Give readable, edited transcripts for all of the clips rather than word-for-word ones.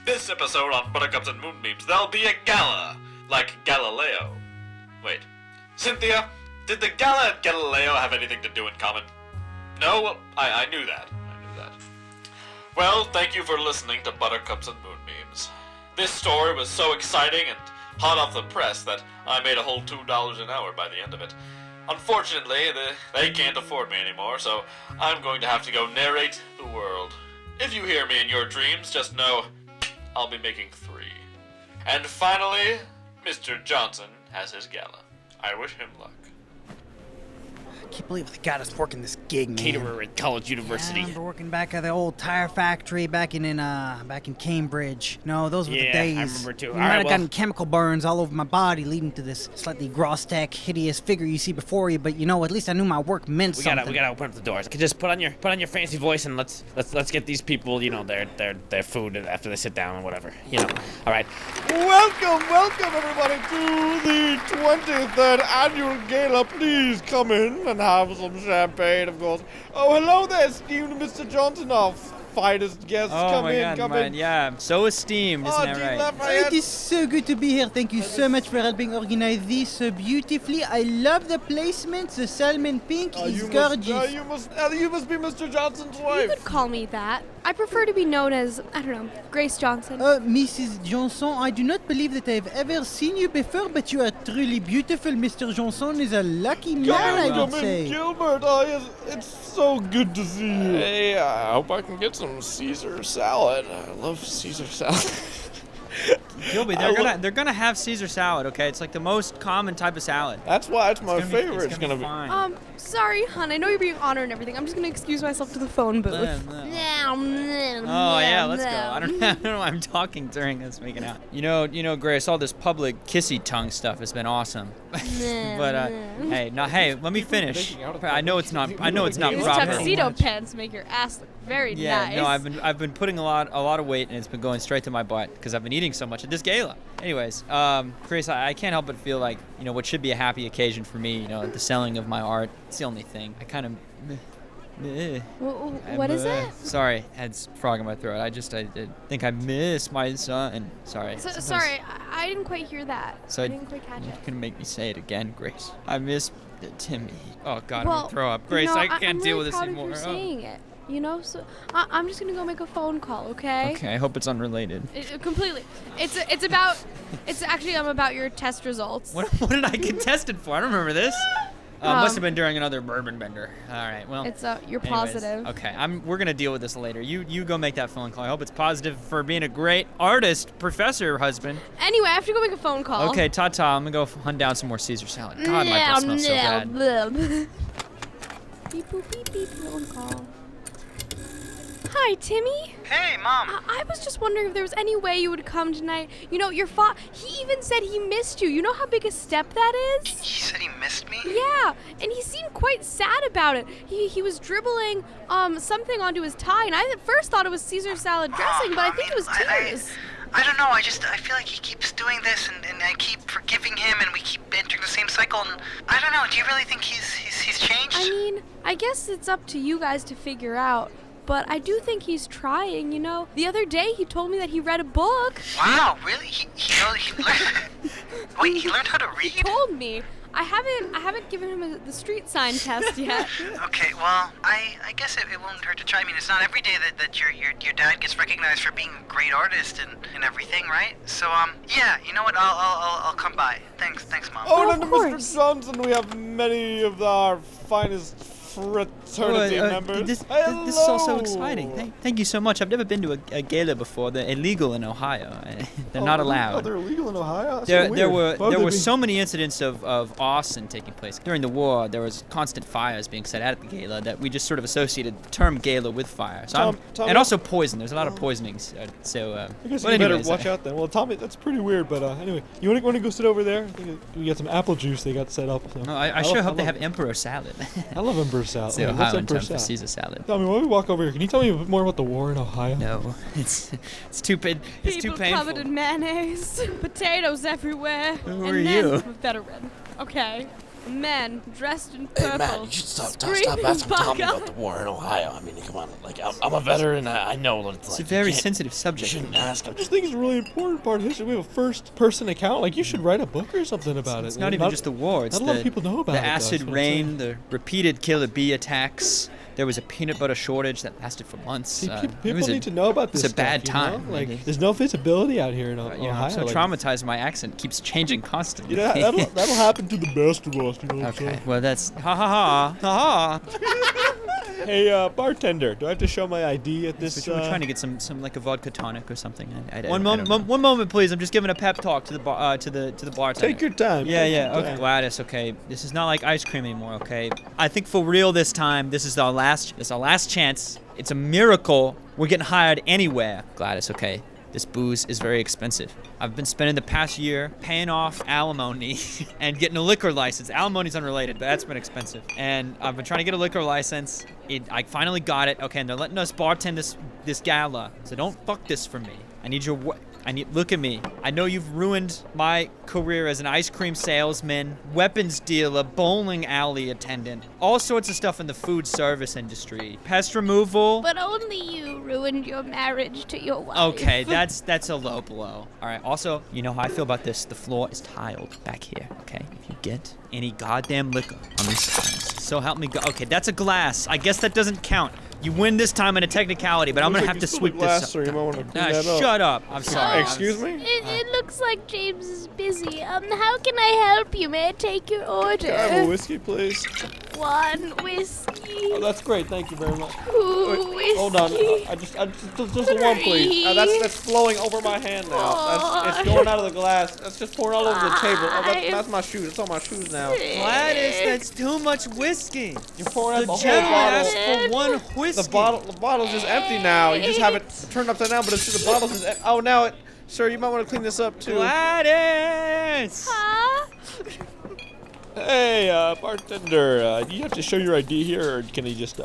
This episode on Buttercups and Moonbeams, there'll be a gala, like Galileo. Wait, Cynthia, did the gala and Galileo have anything to do in common? No? Well, I knew that. Well, thank you for listening to Buttercups and Moonbeams. This story was so exciting and hot off the press that I made a whole $2 an hour by the end of it. Unfortunately, they can't afford me anymore, so I'm going to have to go narrate the world. If you hear me in your dreams, just know I'll be making 3. And finally, Mr. Johnson has his gala. I wish him luck. I can't believe they got us working this gig, man. Caterer at College University. Yeah, I remember working back at the old tire factory back in Cambridge. No, those were the days. I remember too. I might have gotten chemical burns all over my body, leading to this slightly grotesque, hideous figure you see before you. But at least I knew my work meant something. We gotta open up the doors. Just put on your fancy voice and let's get these people, their food after they sit down and whatever. All right. Welcome everybody to the 23rd annual gala. Please come in and have some champagne, of course. Oh, hello there, esteemed Mr. Johnson, our finest guests. Come in. Yeah, so esteemed, isn't that right? Lafayette. It is so good to be here. Thank you so much for helping organize this so beautifully. I love the placement. The salmon pink is gorgeous. You must be Mr. Johnson's wife. You could call me that. I prefer to be known as, Grace Johnson. Mrs. Johnson, I do not believe that I have ever seen you before, but you are truly beautiful. Mr. Johnson is a lucky man, I would say. Gilbert, yes, it's so good to see you. Hey, I hope I can get some Caesar salad. I love Caesar salad. Gilby, they're gonna have Caesar salad, okay? It's like the most common type of salad. That's why it's my favorite. It's gonna be fine. Sorry, hon. I know you're being honored and everything. I'm just gonna excuse myself to the phone booth. Oh yeah, let's go. I don't know why I'm talking during this, making out. You know, Grace, all this public kissy tongue stuff has been awesome. But hey, let me finish. I know it's not These proper. tuxedo pants make your ass look very nice. Yeah, no, I've been putting a lot of weight, and it's been going straight to my butt because I've been eating so much at this gala. Anyways, Grace, I can't help but feel like what should be a happy occasion for me, the selling of my art. It's the only thing. I kind of. What is it? Sorry, I had frog in my throat. I think I miss my son. Sorry. Sorry, I didn't quite hear that. So I didn't quite catch it. You're gonna make me say it again, Grace. I miss Timmy. Oh God, I'm Well, gonna throw up. Grace, I can't deal with this I'm anymore. really proud of you saying it. So I'm just gonna go make a phone call, okay? Okay, I hope it's unrelated. Completely. It's actually about your test results. What did I get tested for? I don't remember this. Must have been during another bourbon bender. All right, well. It's you're anyways, positive. Okay, we're gonna deal with this later. You go make that phone call. I hope it's positive for being a great artist, professor, husband. Anyway, I have to go make a phone call. Okay, ta-ta. I'm gonna go hunt down some more Caesar salad. God, my breath smells so bad. Beep boop beep beep phone call. Hi, Timmy. Hey, Mom. I was just wondering if there was any way you would come tonight. Your he even said he missed you. You know how big a step that is? He said he missed me? Yeah, and he seemed quite sad about it. He was dribbling something onto his tie, and I at first thought it was Caesar salad dressing, but I think it was tears. I don't know. I feel like he keeps doing this, and I keep forgiving him, and we keep entering the same cycle. And I don't know. Do you really think he's changed? I mean, I guess it's up to you guys to figure out. But I do think he's trying, The other day he told me that he read a book. Wow, really? He learned... Wait, he learned how to read? He told me. I haven't given him the street sign test yet. Okay, well, I guess it won't hurt to try. I mean, it's not every day that your dad gets recognized for being a great artist and everything, right? So yeah, you know what? I'll come by. Thanks, Mom. Oh, and Mr. Johnson, we have many of our finest fraternity members. This is all so exciting. Thank you so much. I've never been to a gala before. They're illegal in Ohio. They're not allowed. Oh, they're illegal in Ohio? There were so many incidents of arson taking place. During the war, there was constant fires being set out at the gala that we just sort of associated the term gala with fire. So and also poison. There's a lot of poisonings. I guess you better watch out then. Well, Tommy, that's pretty weird, but anyway, you want to go sit over there? I think we got some apple juice they got set up. So. No, I sure hope they have emperor salad. I love emperor salad. It's the Ohioan term for Caesar salad. Tommy, why don't we walk over here? Can you tell me a bit more about the war in Ohio? No, it's too painful. People covered in mayonnaise, potatoes everywhere, Who and are then you? a veteran. Okay. men dressed in purple. Hey, Matt, you should stop screaming asking Tommy bug about the war in Ohio. I mean, come on. Like, I'm a veteran. I know what it's like. It's a very You can't- sensitive You subject. shouldn't ask him. I just think it's a really important part of history. We have a first-person account. Like, you should write a book or something about it. It's not even just the war. It's not a lot of people know about the it, though, acid that's what I'm rain, the repeated killer bee attacks. There was a peanut butter shortage that lasted for months. See, It people was need to know about this it's a stuff, bad you know? time. Like, there's no visibility out here in Ohio. I'm so like, traumatized. My accent keeps changing constantly. You know, that'll happen to the best of us, you know what I'm Okay, saying? well that's ha ha ha ha. Hey, bartender, do I have to show my ID at this? We're trying to get some like a vodka tonic or something. One One moment, please. I'm just giving a pep talk to the bartender. Take your time. Yeah, take yeah. your Okay, time. Gladys. Okay, this is not like ice cream anymore. Okay, I think for real this time. This is our last chance. It's a miracle. We're getting hired anywhere. Gladys. Okay. This booze is very expensive. I've been spending the past year paying off alimony and getting a liquor license. Alimony's unrelated, but that's been expensive. And I've been trying to get a liquor license. I finally got it. Okay, and they're letting us bartend this gala. So don't fuck this for me. I need your look at me. I know you've ruined my career as an ice cream salesman, weapons dealer, bowling alley attendant, all sorts of stuff in the food service industry. Pest removal. But only you ruined your marriage to your wife. Okay, that's a low blow. All right. Also, you know how I feel about this. The floor is tiled back here. Okay. If you get any goddamn liquor on these tiles, so help me God. Okay, that's a glass. I guess that doesn't count. You win this time in a technicality, but I'm gonna have to sweep this up. So you might want to clean that up. Shut up. I'm sorry. Excuse me? It looks like James is busy. How can I help you? May I take your order? Can I have a whiskey, please? One whiskey. Oh, that's great. Thank you very much. Two whiskey. Hold on. I just the one, please. That's flowing over my hand now. It's going out of the glass. That's just pouring all over the table. Oh, that's my shoes. It's on my shoes now. Gladys, that's too much whiskey. You're pouring out The the whole gentleman bottle. asked for one whiskey. The bottle's just empty now. You just have it turned upside down, but the bottle's just. Oh, now it. Sir, you might want to clean this up too. Gladys. Huh? Hey, bartender, do you have to show your ID here, or can he just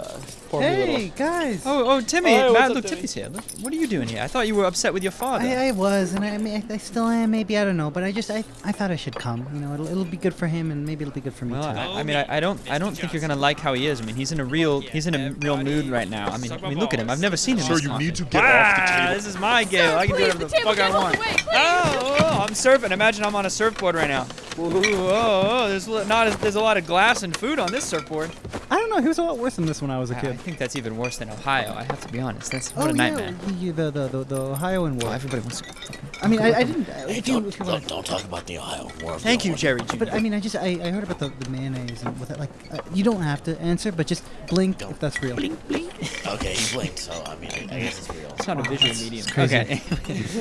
pour me a little? Hey, guys. Oh, Timmy. Oh, hey, what's Matt, up, look, Timmy? Timmy's here. Look, what are you doing here? I thought you were upset with your father. I was, and I mean, I still am. Maybe, I don't know, but I thought I should come. You know, it'll be good for him, and maybe it'll be good for me Well, too. I don't think you're gonna like how he is. I mean, he's in a real mood right now. I mean, look at him. I've never seen him. Sir, this you confident. need to get off the table. This is my game. I can do Please, whatever the table, fuck I get want. out the way, please. Oh, I'm surfing. Imagine I'm on a surfboard right now. Oh, there's a lot of glass and food on this surfboard. I don't know. He was a lot worse than this when I was a I kid. think that's even worse than Ohio. I have to be honest. That's what Oh a nightmare. yeah, the Ohioan Oh, war. everybody wants to. I mean, I didn't. Hey, if you don't wanna- talk about the Ohio War. Thank you, Jerry. But I mean, I heard about the mayonnaise and with it. Like, you don't have to answer, but just blink if that's real. Okay, he blinked, so I mean, I guess it's real. It's not a visual medium. crazy. Okay.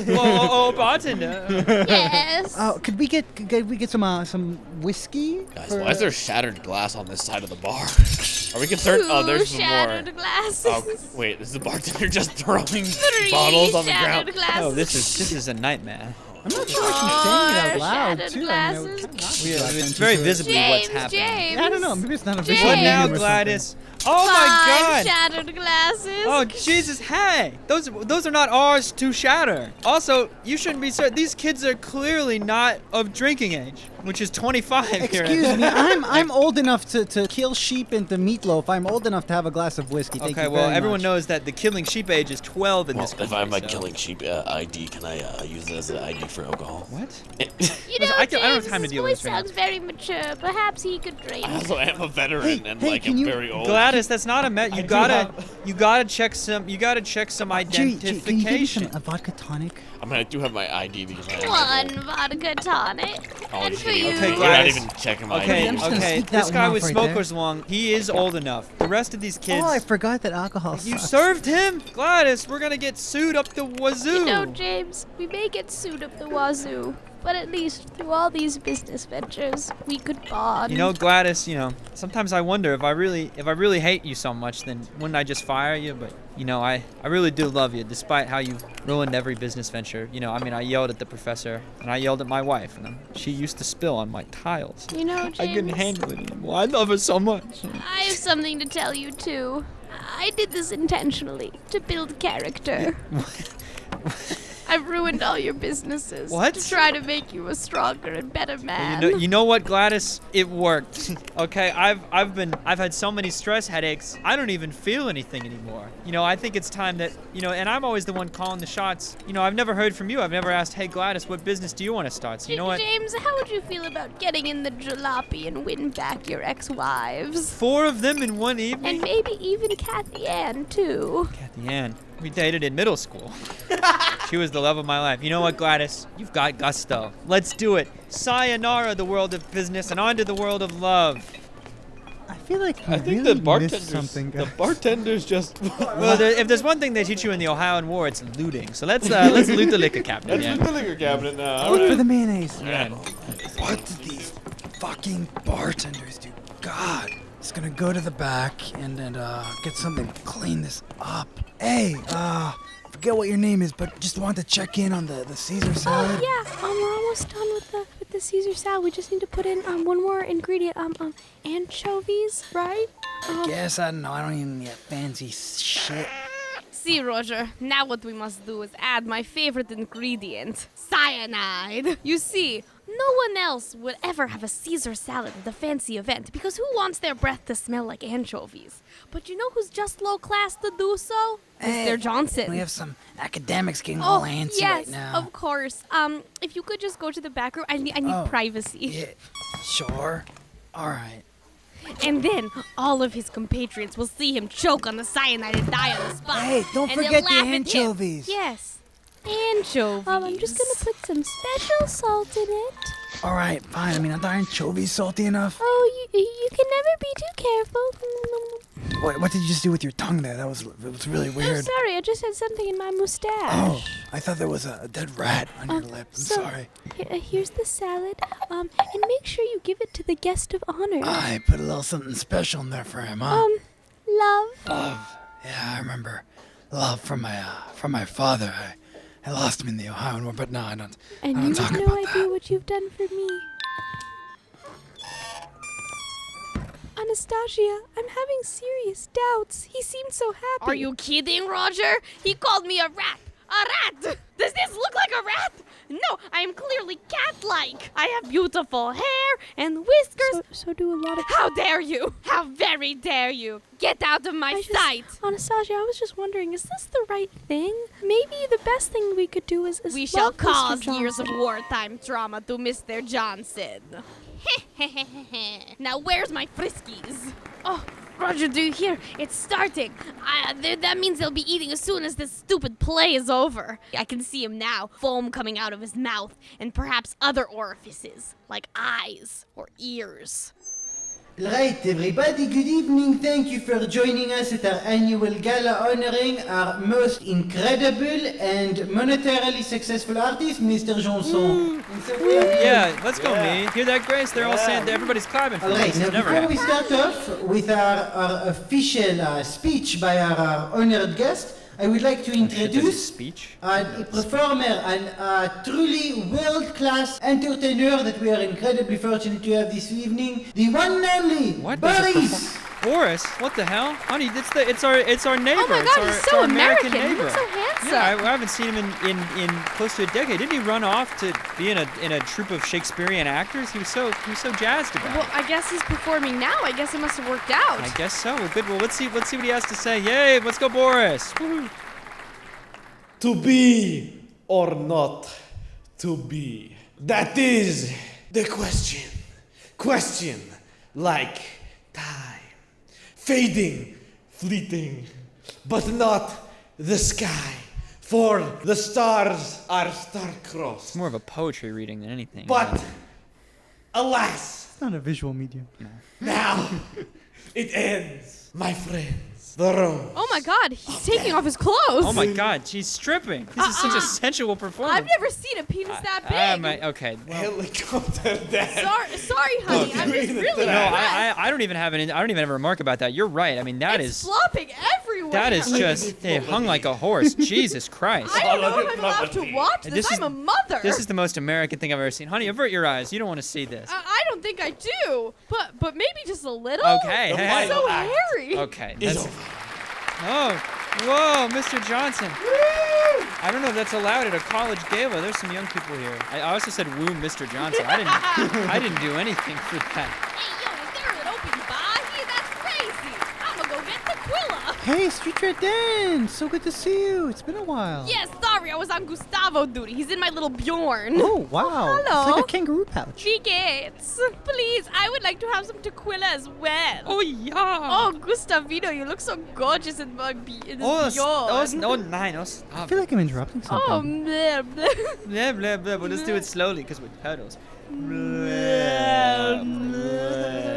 oh, bartender. Yes. Could we get some whiskey? Guys, for- why is there shattered glass on this side of the bar? Are we concerned? Oh, there's some more. Shattered glasses. Oh, wait, is the bartender just throwing Three bottles on the shattered ground? Glasses. Oh, this is a nightmare. I'm not sure I can say it out loud shattered too. glasses. It's very visibly what's James, happening. James. I don't know. Maybe it's not a James. visual What now, medium or Gladys? Oh Five my God! shattered glasses. Oh Jesus! Hey, those are not ours to shatter. Also, you shouldn't be. These kids are clearly not of drinking age, which is 25 here. Excuse me, I'm old enough to kill sheep into meatloaf. I'm old enough to have a glass of whiskey. Thank Okay, you well, very everyone much. knows that the killing sheep age is 12 in Well, this country. if I have my so- killing sheep ID, can I use it as an ID for alcohol? What? You know, I don't have James, time to his deal with voice this right now. sounds very mature. Perhaps he could drink. I also am a veteran and hey, like can I'm you- very old. Gladys, that's not a met. You do gotta check some. You gotta check some Jerry, can you give me identification. a vodka tonic? I mean, I do have my ID because I am One vodka tonic. Oh, And just for kidding. you. Okay, You're not Gladys. even checking my Okay, ID. I'm just gonna okay. sneak that This one guy off with right there. smoker's lung, he is old enough. The rest of these kids. Oh, I forgot that alcohol You sucks. served him, Gladys. We're gonna get sued up the wazoo. You know, James, we may get sued up the wazoo, but at least through all these business ventures, we could bond. You know, Gladys, sometimes I wonder if I really hate you so much, then wouldn't I just fire you? But, I really do love you, despite how you've ruined every business venture. I yelled at the professor, and I yelled at my wife, and she used to spill on my tiles. You know, James, I couldn't handle it anymore. I love her so much. I have something to tell you, too. I did this intentionally, to build character. I've ruined all your businesses. What? To try to make you a stronger and better man. You know what, Gladys? It worked. Okay, I've had so many stress headaches. I don't even feel anything anymore. I think it's time that, and I'm always the one calling the shots. I've never heard from you. I've never asked, hey Gladys, what business do you want to start? So you know what? James, how would you feel about getting in the jalopy and win back your ex-wives? 4 of them in one evening? And maybe even Kathy Ann, too. Kathy Ann. We dated in middle school. She was the love of my life. You know what, Gladys? You've got gusto. Let's do it. Sayonara, the world of business, and on to the world of love. I feel like I think the bartenders just. Well, if there's one thing they teach you in the Ohioan War, it's looting. So let's loot the liquor cabinet. Let's loot the liquor cabinet now. Look for the mayonnaise. Yeah. What did these fucking bartenders do? God. Just gonna go to the back and get something to clean this up. Hey, forget what your name is, but just want to check in on the Caesar salad. Oh yeah, we're almost done with the Caesar salad. We just need to put in one more ingredient, anchovies, right? Guess I don't know. I don't even get fancy shit. See, Roger, now what we must do is add my favorite ingredient, cyanide. You see, no one else would ever have a Caesar salad at a fancy event because who wants their breath to smell like anchovies? But you know who's just low class to do so? Mr. Johnson. We have some academics getting all antsy right now. Yes, of course. If you could just go to the back room, I need privacy. Yeah, sure. All right. And then all of his compatriots will see him choke on the cyanide and die on the spot. Hey, don't and forget they'll the laugh at him. anchovies. Yes, anchovies. I'm just gonna put some special salt in it. All right, fine. I mean, aren't anchovies salty enough? Oh, you can never be too careful. Wait, what did you just do with your tongue there? It was really weird. Oh, sorry, I just had something in my mustache. Oh, I thought there was a dead rat on your lip. I'm sorry. Here's the salad. And make sure you give it to the guest of honor. I put a little something special in there for him, huh? Love. Love. Yeah, I remember. Love from my father. I lost him in the Ohioan War, but no, I don't. And I don't you talk have no about idea that. what you've done for me. Anastasia, I'm having serious doubts. He seemed so happy. Are you kidding, Roger? He called me a rat. A rat! Does this look like a rat? No, I am clearly cat-like. I have beautiful hair and whiskers. So do a lot of... How dare you? How very dare you? Get out of my sight. Anastasia, I was just wondering, is this the right thing? Maybe the best thing we could do is we shall cause years of wartime trauma to Mr. Johnson. Now where's my friskies? Oh, Roger, do you hear? It's starting. That means they'll be eating as soon as this stupid play is over. I can see him now, foam coming out of his mouth, and perhaps other orifices, like eyes or ears. Right, everybody, good evening. Thank you for joining us at our annual gala honoring our most incredible and monetarily successful artist, Mr. Johnson. Yeah, let's go, me. Hear that, Grace? They're all saying everybody's clapping for Alright, this. now It's never before we happened. start off with our official speech by our honored guest, I would like to introduce Speech? a performer and a truly world-class entertainer that we are incredibly fortunate to have this evening, the one and only What? There's a Boris. Boris? What the hell? Honey, it's our neighbor. Oh my It's God, our, he's it's so our American American. He neighbor. looks so handsome. Yeah, I haven't seen him in close to a decade. Didn't he run off to be in a troupe of Shakespearean actors? He was so jazzed about Well, it. I guess he's performing now. I guess it must have worked out. I guess so. Well, good. Well, let's see what he has to say. Yay! Let's go, Boris. To be or not to be. That is the question. Question like time. Fading, fleeting, but not the sky. For the stars are star-crossed. It's more of a poetry reading than anything. But, alas, It's not a visual medium. now it ends, my friends. The rose. Oh my God, he's taking off his clothes. Oh my God, she's stripping. This is such a sensual performance. I've never seen a penis that big. Okay. Well, Helicopter dad. Sorry, honey. I'm just really no, impressed. I don't even have a remark about that. You're right. I mean, It's flopping everywhere. that is just hung like a horse. Jesus Christ. I don't know if I'm allowed to watch this. I'm a mother. This is the most American thing I've ever seen. Honey, avert your eyes. You don't want to see this. I don't think I do, but maybe just a little. Okay. It's Hey. so hairy. Okay. Is That's, over. oh, whoa, Mr. Johnson. I don't know if that's allowed at a college gala. There's some young people here. I also said woo Mr. Johnson. I didn't do anything for that. Hey, yo, is there an open bar here? That's crazy. I'm gonna go get tequila. Hey, Street Red Dan! So good to see you. It's been a while. Yeah, sorry, I was on Gustavo duty. He's in my little Bjorn. Oh, wow. Hello. It's like a kangaroo pouch. Gigates. Please, I would like to have some tequila as well. Oh, yeah. Oh, Gustavino, you look so gorgeous in my Bjorn. Nein. I Stop. feel like I'm interrupting something. Oh, bleh, bleh. Blah, blah, blah. But let's do it slowly because we're turtles.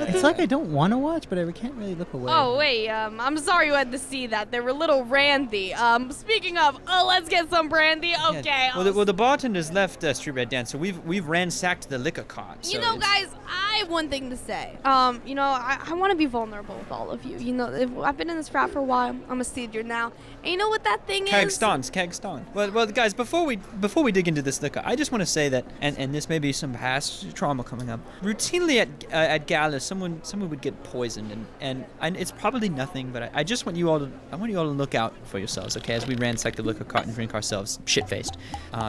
It's like I don't want to watch, but I can't really look away. Oh, wait, I'm sorry you had to see that. They were a little randy. Speaking of, let's get some brandy. Okay. Well, the bartenders left Street Red Dan, so we've ransacked the liquor cart. You know, guys, I have one thing to say. I want to be vulnerable with all of you. You know, I've been in this frat for a while. I'm a senior now. And you know what that thing is? Kegstons. Well, guys, before we dig into this liquor, I just want to say that, and this may be some past trauma coming up. Routinely at galas, someone would get poisoned, and it's probably nothing, but I just want you all to look out for yourselves, okay? As we ransack the liquor cart and drink ourselves shit-faced.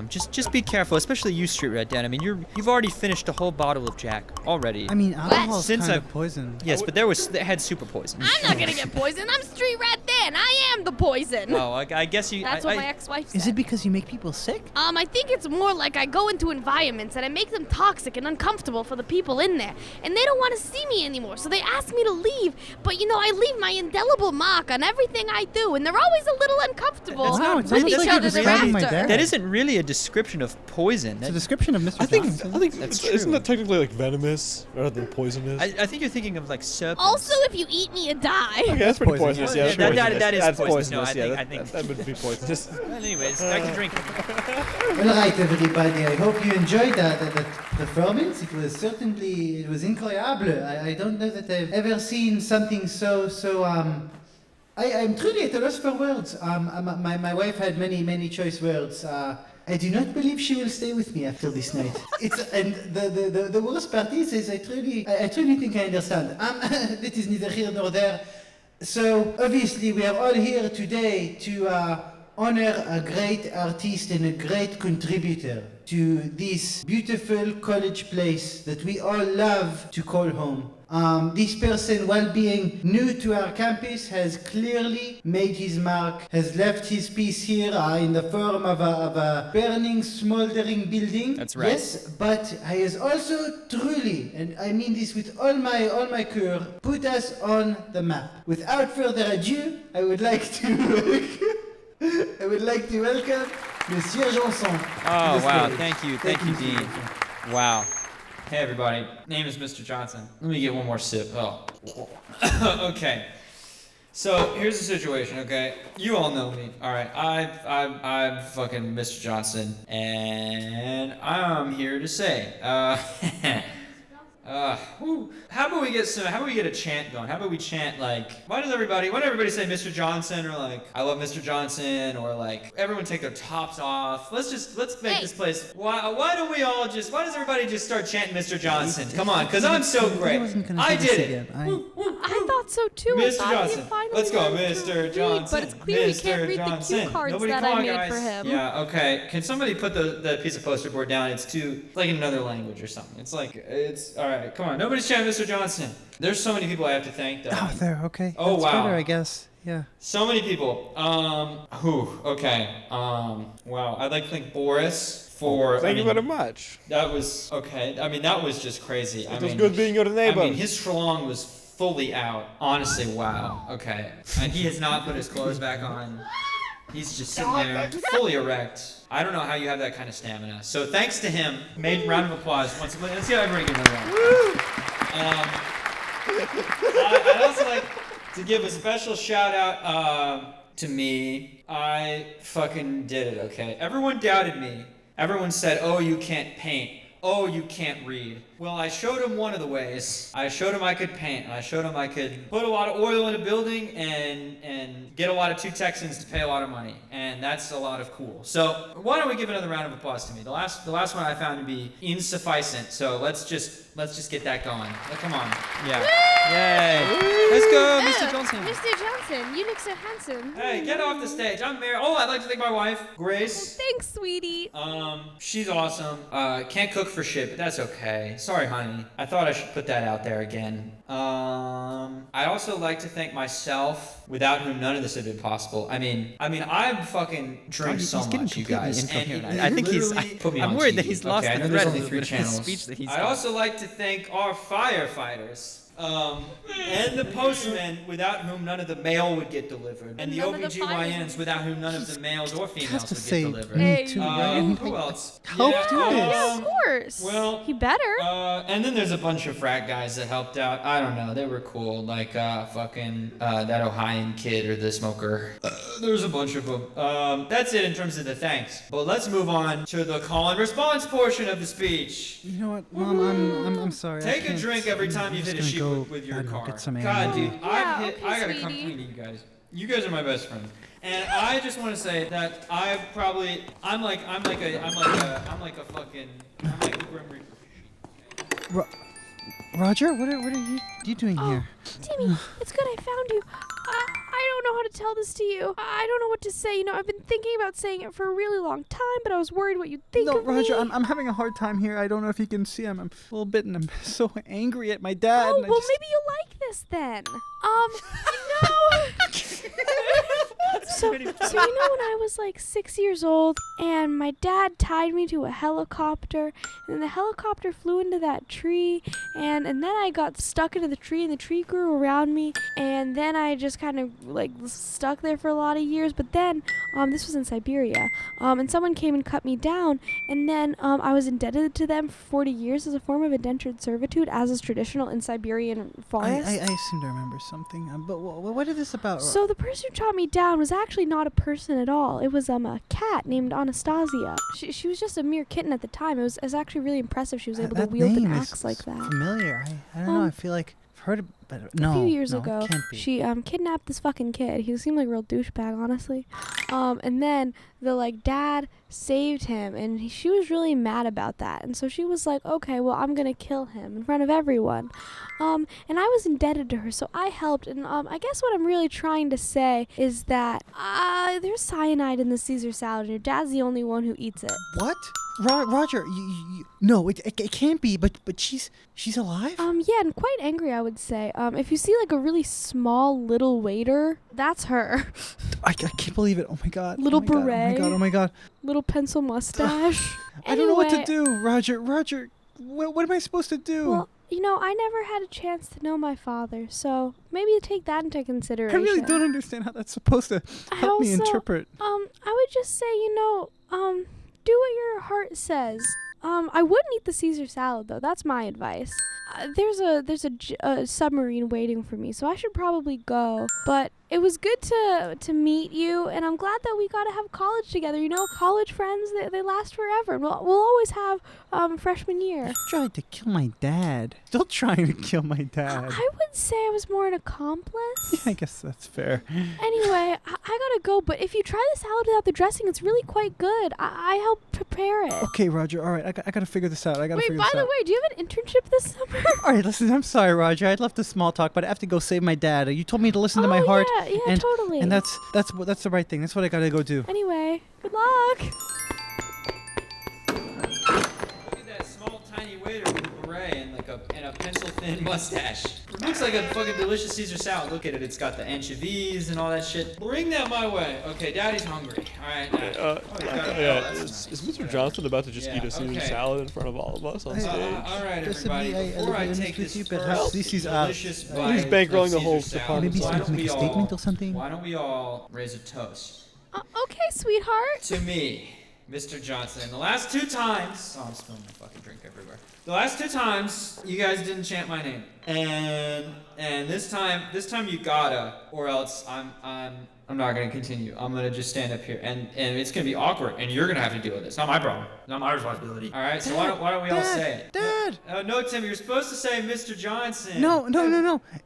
Just be careful, especially you, Street Red Dan. I mean, you've already finished a whole bottle of Jack already. I mean, alcohol's kind of poison. Yes, but they had super poison. I'm not gonna get poisoned. I'm Street Rat Dan. I am the poison. Oh, I guess you. That's what my ex-wife said. Is it because you make people sick? I think it's more like I go into environments and I make them toxic and uncomfortable for the people in there, and they don't want to see me anymore, so they ask me to leave. But I leave my indelible mark on everything I do, and they're always a little uncomfortable. That's not it's almost each like you're other describing my thereafter. dad. That isn't really a description of poison. It's a description of Mr. I think Johnson. That's isn't true. that technically like venomous rather than poisonous? I think you're thinking of like serpents. Also, if you eat me, you die. Okay, that's pretty poisonous. poisonous. Yeah, Yeah, that's that is That's poisonous. No, poisonous. I think- That would be poisonous. Well, anyways, back to drinking. All right, everybody. I hope you enjoyed that performance. It was incroyable. I don't know that I've ever seen something so. I'm truly at a loss for words. My wife had many choice words. I do not believe she will stay with me after this night. And the worst part is I truly think I understand. That is neither here nor there. So obviously we are all here today to honor a great artist and a great contributor to this beautiful college place that we all love to call home. This person, while being new to our campus, has clearly made his mark, has left his piece here in the form of a burning, smoldering building. That's right. Yes, but he has also truly, and I mean this with all my core, put us on the map. Without further ado, I would like to welcome Monsieur Janson. Oh, wow. Thank you, Dean. Wow. Hey, everybody. Name is Mr. Johnson. Let me get one more sip. Oh. Okay. So, here's the situation, okay? You all know me. All right. I'm fucking Mr. Johnson, and I'm here to say, how about we get a chant going? How about we chant like, why don't everybody say Mr. Johnson, or like, I love Mr. Johnson, or like, everyone take their tops off. Let's make this place, why does everybody just start chanting Mr. Johnson? Come on, because I'm so great. I did it. I thought so too. Mr. I thought Johnson. he finally Let's go, learned to Mr. read, Johnson. But it's clear he can't Mr. read Johnson. the cue cards Nobody that come I on, made guys. for him. Yeah, okay. Can somebody put the piece of poster board down? It's like in another language or something. It's all right. Come on, nobody's chanting Mr. Johnson. There's so many people I have to thank, though. Oh, there. Okay. Oh, That's wow. better, I guess. Yeah. So many people. Okay. Wow. I'd like to thank Boris for. Thank you very much. That was okay. I mean, that was just crazy. It was good being your neighbor. I mean, his schlong was fully out. Honestly, wow. Okay. And he has not put his clothes back on. He's just sitting there, fully erect. I don't know how you have that kind of stamina. So thanks to him. Round of applause. Let's see how everybody can another round. I'd also like to give a special shout out to me. I fucking did it, okay? Everyone doubted me. Everyone said, oh, you can't paint. Oh, you can't read. Well, I showed him one of the ways. I showed him I could paint, and I showed him I could put a lot of oil in a building and get a lot of 2 Texans to pay a lot of money. And that's a lot of cool. So why don't we give another round of applause to me? The last one I found to be insufficient. So let's just get that going. Come on. Yeah. Yay. Let's go, Mr. Johnson. Mr. Johnson. Listen, you look so handsome. Hey, get off the stage. I'm married. Oh, I'd like to thank my wife, Grace. Thanks, sweetie. She's awesome. Can't cook for shit, but that's okay. Sorry, honey. I thought I should put that out there again. I also like to thank myself, without whom none of this would have been possible. I mean, I fucking drink so much, you guys. And I think I'm worried that he's lost the thread only 3 of his channels. speech that he's I'd also like to thank our firefighters. And the postmen, without whom none of the mail would get delivered. And the OBGYNs, without whom none of the males or females would get delivered. Who else? Help do this. Yeah, of course. Well, he better. And then there's a bunch of frat guys that helped out. I don't know, they were cool. Like, fucking, that Ohioan kid or the smoker. There's a bunch of them. That's it in terms of the thanks. But let's move on to the call and response portion of the speech. You know what, Mom? I'm sorry. Take a drink every time you hit a sheet with your car. Get some God, dude, Yeah, I gotta come clean to you guys. You guys are my best friends, and I just want to say that I'm like a Grim Reaper. Roger, what are you doing here? Timmy, it's good I found you. I don't know how to tell this to you. I don't know what to say. You know, I've been thinking about saying it for a really long time, but I was worried what you'd think No, of Roger, me. I'm having a hard time here. I don't know if you can see. I'm a little bit, and I'm so angry at my dad. Oh, and I well, just... maybe you'll like this then. So you know when I was like 6 years old and my dad tied me to a helicopter and then the helicopter flew into that tree and then I got stuck into the tree and the tree grew around me and then I just kind of like stuck there for a lot of years, but then this was in Siberia and someone came and cut me down and then I was indebted to them for 40 years as a form of indentured servitude, as is traditional in Siberian forests. I seem to remember something, but what is this about? So the person who shot me down was actually not a person at all. It was a cat named Anastasia. She was just a mere kitten at the time. It was actually really impressive. She was able to wield an axe like that. Familiar. I don't know. I feel like I've heard it, but no. A few years no, ago, it can't be. she kidnapped this fucking kid. He seemed like a real douchebag, honestly. And then the dad saved him, and she was really mad about that. And so she was like, okay, well, I'm gonna kill him in front of everyone. And I was indebted to her, so I helped. And I guess what I'm really trying to say is that there's cyanide in the Caesar salad, and your dad's the only one who eats it. What? Roger, no, it can't be. But she's alive. Yeah, and quite angry, I would say. If you see like a really small little waiter, that's her. I can't believe it. Oh my god. Little oh my beret. God, oh my god. Little pencil mustache. I don't know what to Anyway, do, Roger. What am I supposed to do? Well, you know, I never had a chance to know my father, so maybe take that into I consideration. really don't understand how that's supposed to help me interpret. I would just say, do what your heart says. I wouldn't eat the Caesar salad though. That's my advice. There's a submarine waiting for me, so I should probably go. But it was good to meet you, and I'm glad that we got to have college together. You know, college friends, they last forever. And we'll always have freshman year. You tried to kill my dad. Still trying to kill my dad. I would say I was more an accomplice. Yeah, I guess that's fair. Anyway, I gotta go, but if you try the salad without the dressing, it's really quite good. I helped prepare it. Okay, Roger. All right, I gotta figure this out. Wait, by the way, do you have an internship this summer? All right, listen. I'm sorry, Roger. I'd love to small talk, but I have to go save my dad. You told me to listen to my heart. Yeah, totally. And that's the right thing. That's what I gotta go do. Anyway, good luck. Look at that small, tiny waiter with a beret and a pencil-thin mustache. It looks like a fucking delicious Caesar salad. Look at it. It's got the anchovies and all that shit. Bring that my way. Okay, Daddy's hungry. All right. Is Mr. Johnson about to just eat a Caesar salad in front of all of us on stage? All right, everybody. Before I take this he's delicious bite He's bankrolling the of whole Caesar department. Maybe salad, he's gonna make a statement or something. Why don't we all raise a toast Okay, sweetheart. to me, Mr. Johnson? And the last 2 times, I'm spilling my fucking drink everywhere. The last 2 times, you guys didn't chant my name, and this time you gotta, or else I'm not gonna continue. I'm gonna just stand up here, and it's gonna be awkward, and you're gonna have to deal with it. It's not my problem. It's not my responsibility. All right. So why don't we all say it? Dad. Oh no, Tim, you're supposed to say Mr. Johnson. No.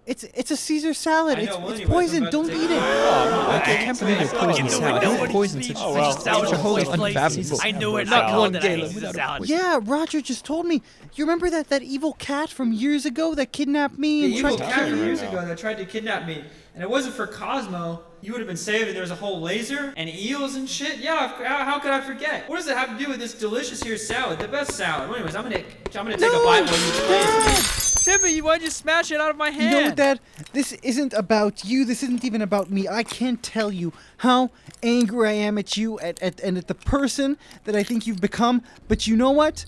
It's a Caesar salad. I know, well, It's anyways, poison. I'm about to Don't take eat it. it. I can't believe you're poison salad. How is poison such a wholly unfathomable? I knew it. Not Not one one Galen day. without a Salad. Yeah, Roger just told me. You remember that evil cat from years ago that kidnapped me The and evil tried to cat kill from me? years ago that tried to kidnap me. And it wasn't for Cosmo, you would have been saved, and there was a whole laser and eels and shit. Yeah, how could I forget? What does it have to do with this delicious here salad? The best salad. Well, anyways, I'm gonna take a bite while you explain. Timmy, why'd you smash it out of my hand? You know what, Dad? This isn't about you. This isn't even about me. I can't tell you how angry I am at you and at the person that I think you've become. But you know what?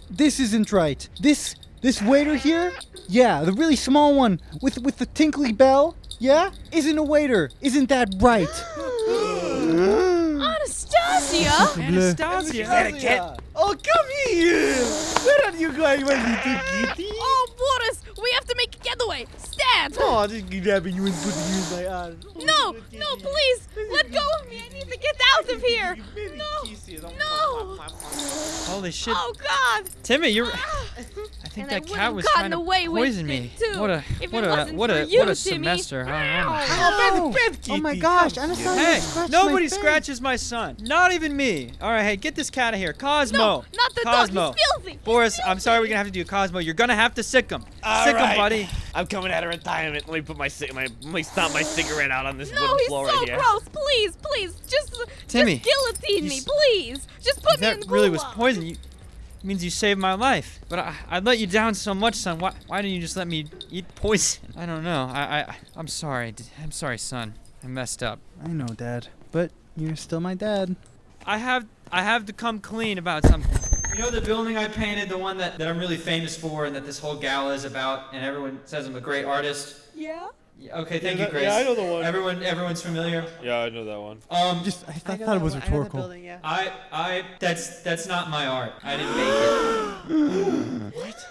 This isn't right. This waiter here, yeah, the really small one with the tinkly bell, yeah, isn't a waiter. Isn't that right? Anastasia? Anastasia? Oh, come here! Where are you going, my little kitty? Oh, Boris, we have to make a getaway. Stand! Oh, just grabbing you and putting you in my arms. No, please, let go of me. I need to get out of here. No. Holy shit. Oh, God. Timmy, I think that cat was trying to poison me. What a semester. Oh my gosh, Anastasia Hey, scratched nobody my face. scratches my son. Not even me. All right, hey, get this cat out of here. Cosmo. No, not the Cosmo. dog. He's filthy. Boris, I'm sorry we're going to have to do Cosmo. You're going to have to sick him. Sick him, buddy. I'm coming out of retirement. Let me put let me stomp my cigarette out on this No, wooden he's floor so right here. gross. Please, just Timmy, guillotine me, please. Just put me in That the really was gulag. poison. It means you saved my life. But I let you down so much, son. Why didn't you just let me eat poison? I don't know. I'm sorry. I'm sorry, son. I messed up. I know, Dad, but you're still my dad. I have to come clean about something. You know the building I painted, the one that I'm really famous for and that this whole gala is about, and everyone says I'm a great artist? Yeah? Okay, thank you, Grace. Yeah, I know the one. Everyone's familiar. Yeah, I know that one. I thought it was rhetorical. That's not my art. I didn't make it. What?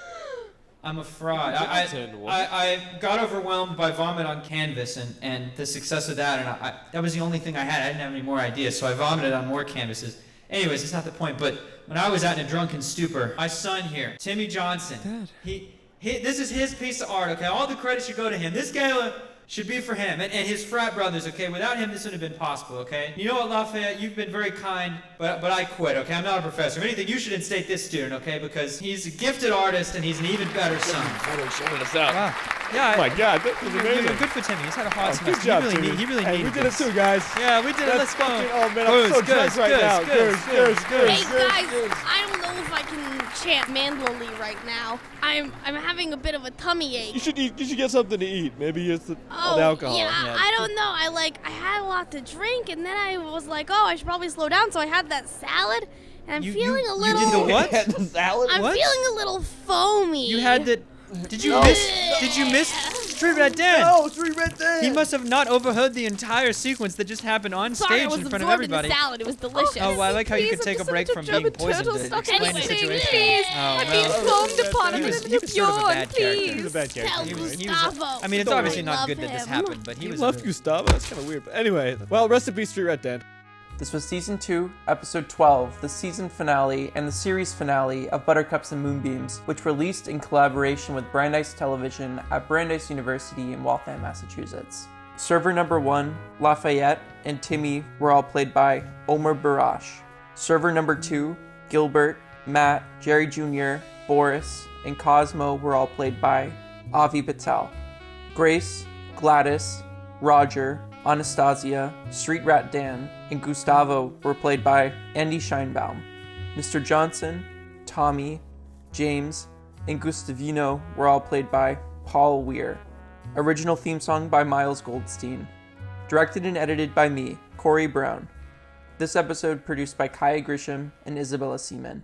I'm a fraud. I got overwhelmed by vomit on canvas and the success of that, and that was the only thing I had. I didn't have any more ideas, so I vomited on more canvases. Anyways, it's not the point, but when I was out in a drunken stupor, my son here, Timmy Johnson, Dad. This is his piece of art, okay? All the credit should go to him. This gala should be for him and his frat brothers, okay? Without him, this wouldn't have been possible, okay? You know what, Lafayette? You've been very kind, but I quit, okay? I'm not a professor. If anything, you should instate this student, okay? Because he's a gifted artist and he's an even better son. Showing us out. Wow. Yeah. Oh my God, that was amazing. Good for Timmy. He's had a hard semester. Good job, Timmy. He really Hey, needed we did it this. too, guys. Yeah, we did it. Let's go. Oh man, I'm so drunk right now. Good. Hey guys, I don't know if I can chant mandolin right now. I'm having a bit of a tummy ache. You should get something to eat. Maybe it's the Oh, alcohol. yeah, I don't know. I had a lot to drink, and then I was like, oh, I should probably slow down. So I had that salad, and I'm feeling a little. You did the what? The salad? I'm feeling a little foamy. You had the. Did you miss 3 Red Dan? No, 3 Red Dan. He must have not overheard the entire sequence that just happened on Sorry, I stage was in front of absorbed in the everybody. salad. It was delicious. Oh, well, I like how you could take a break from being poisoned to explain the situation. I'm being foamed upon. He I'm was in the sort of a bad character. He was a bad character. Tell He was Gustavo. I mean, it's obviously not love good that this him. happened, but he You was. love Gustavo? That's kind of weird. But anyway, well, rest in peace, 3 Red Dan. This was Season 2, Episode 12, the season finale and the series finale of Buttercups and Moonbeams, which released in collaboration with Brandeis Television at Brandeis University in Waltham, Massachusetts. Server number 1, Lafayette, and Timmy were all played by Omer Barash. Server number 2, Gilbert, Matt, Jerry Jr., Boris, and Cosmo were all played by Avi Patel. Grace, Gladys, Roger, Anastasia, Street Rat Dan, and Gustavo were played by Andie Sheinbaum. Mr. Johnson, Tommy, James, and Gustavino were all played by Paul Weir. Original theme song by Miles Goldstein. Directed and edited by me, Corey Brown. This episode produced by Kaija Grisham and Isabella Seemann.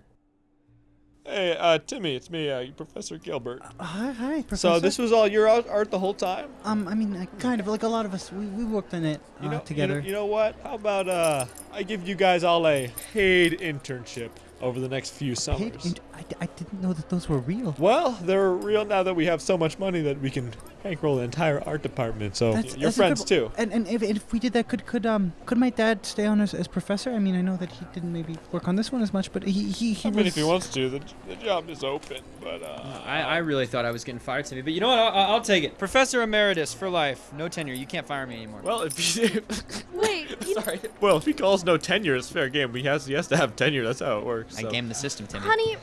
Hey, Timmy, it's me, Professor Gilbert. Hi, Professor. So this was all your art the whole time? I mean, kind of like a lot of us. We worked on it together. You know what? How about I give you guys all a paid internship over the next few summers? I didn't know that those were real. Well, they're real now that we have so much money that we can bankroll the entire art department. So you're friends too. And if we did that, could my dad stay on as professor? I mean, I know that he didn't maybe work on this one as much, but he I mean, if he wants to, the job is open. But I really thought I was getting fired, Timmy. But you know what? I'll take it. Professor Emeritus for life. No tenure. You can't fire me anymore. Well, if he Wait, Sorry. well, if he calls no tenure, it's fair game. He has to have tenure. That's how it works. I So. gamed the system, Timmy. honey,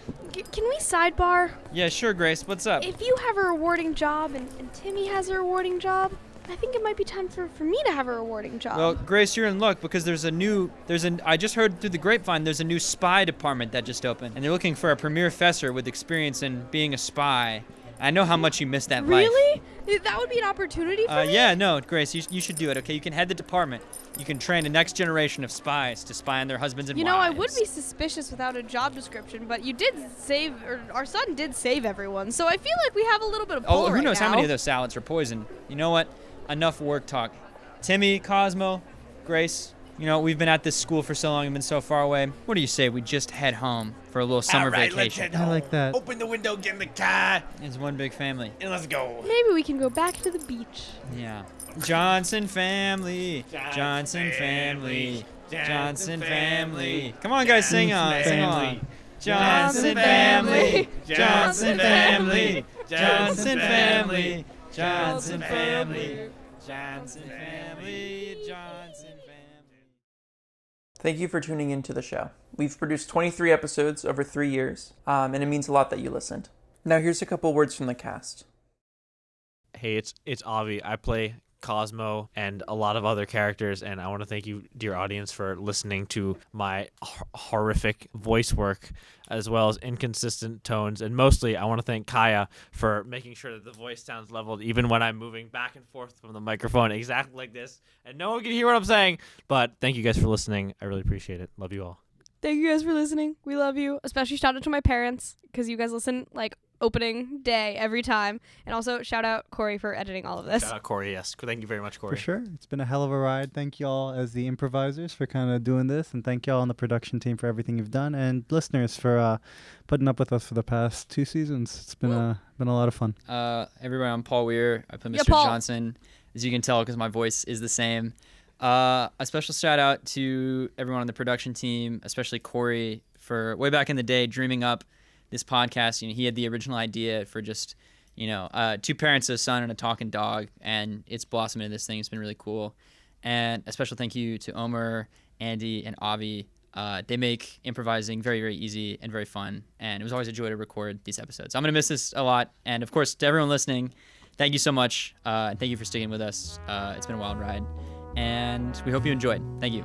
can we sidebar? Yeah, sure, Grace. What's up? If you have a rewarding job and Timmy has a rewarding job, I think it might be time for me to have a rewarding job. Well, Grace, you're in luck because I just heard through the grapevine there's a new spy department that just opened, and they're looking for a premier fessor with experience in being a spy. I know how much you miss that life. Really? That would be an opportunity for me? Yeah, no, Grace, you should do it, okay? You can head the department. You can train the next generation of spies to spy on their husbands and wives. You know, I would be suspicious without a job description, but you did save, or our son did save everyone, so I feel like we have a little bit of pull who right knows now. how many of those salads are poisoned. You know what? Enough work talk. Timmy, Cosmo, Grace, you know, we've been at this school for so long and been so far away. What do you say we just head home for a little summer vacation? I like that. Open the window, get in the car, It's one big family. and let's go. Maybe we can go back to the beach. Yeah. Johnson family. Johnson family. Johnson family. Come on, guys, sing on. Sing on. Johnson family. Johnson family. Johnson family. Johnson family. Johnson family. Johnson family. Thank you for tuning into the show. We've produced 23 episodes over 3 years, and it means a lot that you listened. Now here's a couple words from the cast. Hey, it's Avi. I play Cosmo and a lot of other characters, and I want to thank you, dear audience, for listening to my horrific voice work as well as inconsistent tones, and mostly I want to thank Kaija for making sure that the voice sounds leveled even when I'm moving back and forth from the microphone exactly like this, and no one can hear what I'm saying. But thank you guys for listening. I really appreciate it. Love you all. Thank you guys for listening. We love you. Especially shout out to my parents, because you guys listen like opening day every time. And also shout out Corey for editing all of this. Shout out Corey, yes. Thank you very much, Corey. For sure. It's been a hell of a ride. Thank you all as the improvisers for kind of doing this. And thank you all on the production team for everything you've done. And listeners for putting up with us for the past 2 seasons. It's been a lot of fun. Everybody, I'm Paul Weir. I play Mr. Paul. Johnson, as you can tell because my voice is the same. A special shout out to everyone on the production team, especially Corey, for way back in the day dreaming up this podcast. You know, he had the original idea for just, 2 parents, a son, and a talking dog, and it's blossomed into this thing. It's been really cool. And a special thank you to Omer, Andie, and Avi. They make improvising very, very easy and very fun, and it was always a joy to record these episodes. I'm going to miss this a lot, and of course, to everyone listening, thank you so much, and thank you for sticking with us. It's been a wild ride, and we hope you enjoyed. Thank you.